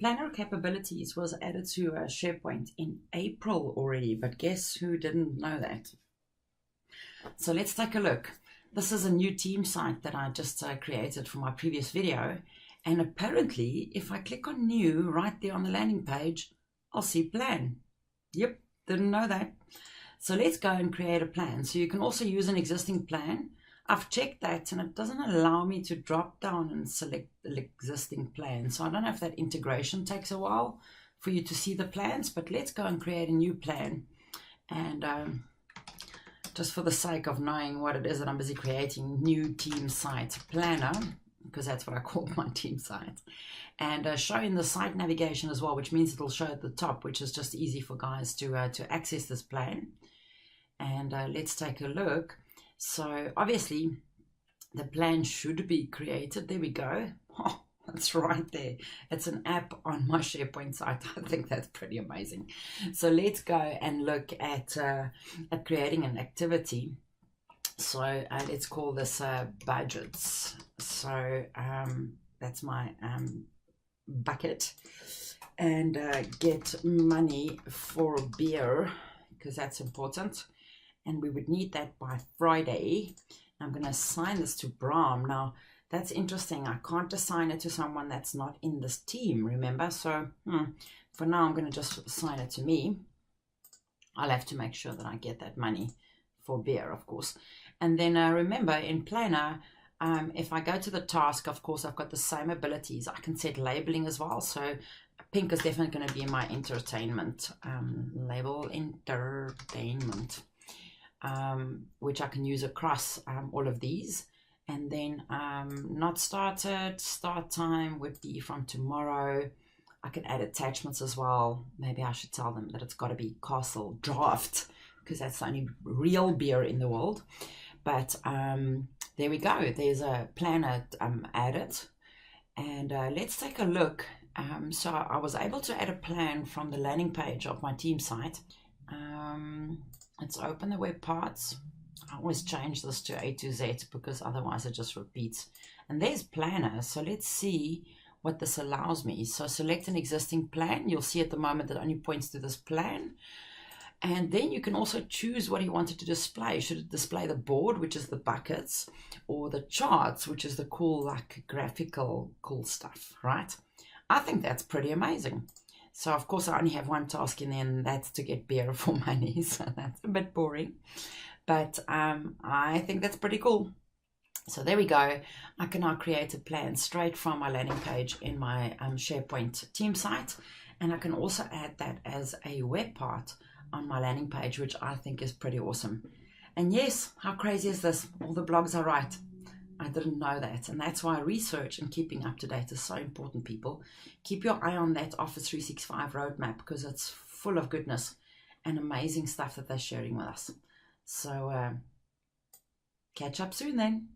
Planner capabilities was added to SharePoint in April already, but guess who didn't know that? So let's take a look. This is a new team site that I just created for my previous video. And apparently, if I click on new right there on the landing page, I'll see plan. Yep, didn't know that. So let's go and create a plan. So you can also use an existing plan. I've checked that and it doesn't allow me to drop down and select the existing plan. So I don't know if that integration takes a while for you to see the plans, but let's go and create a new plan. And just for the sake of knowing what it is that I'm busy creating, new team site planner, because that's what I call my team site, and showing the site navigation as well, which means it'll show at the top, which is just easy for guys to access this plan. And let's take a look. So obviously the plan should be created. There we go. Oh, that's right there. It's an app on my SharePoint site. I think that's pretty amazing. So let's go and look at creating an activity. So let's call this budgets. So that's my bucket, and get money for beer, because that's important. And we would need that by Friday. I'm going to assign this to Bram. Now, that's interesting. I can't assign it to someone that's not in this team, remember? So for now, I'm going to just assign it to me. I'll have to make sure that I get that money for beer, of course. And then remember, in Planner, if I go to the task, of course, I've got the same abilities. I can set labeling as well. So pink is definitely going to be my entertainment. Label entertainment. Which I can use across all of these. And then not started, start time would be from tomorrow. I can add attachments as well. Maybe I should tell them that it's got to be Castle Draft, because that's the only real beer in the world. But there we go. There's a planner added. And let's take a look. So I was able to add a plan from the landing page of my team site. Let's open the web parts. I always change this to A to Z because otherwise it just repeats. And there's planner. So let's see what this allows me. So select an existing plan. You'll see at the moment that it only points to this plan. And then you can also choose what you wanted to display. Should it display the board, which is the buckets, or the charts, which is the cool, like graphical, cool stuff, right? I think that's pretty amazing. So, of course, I only have one task in there, and that's to get beer for money. So that's a bit boring. But I think that's pretty cool. So there we go. I can now create a plan straight from my landing page in my SharePoint team site. And I can also add that as a web part on my landing page, which I think is pretty awesome. And yes, how crazy is this? All the blogs are right. I didn't know that, and that's why research and keeping up to date is so important, people. Keep your eye on that Office 365 roadmap, because it's full of goodness and amazing stuff that they're sharing with us. So catch up soon then.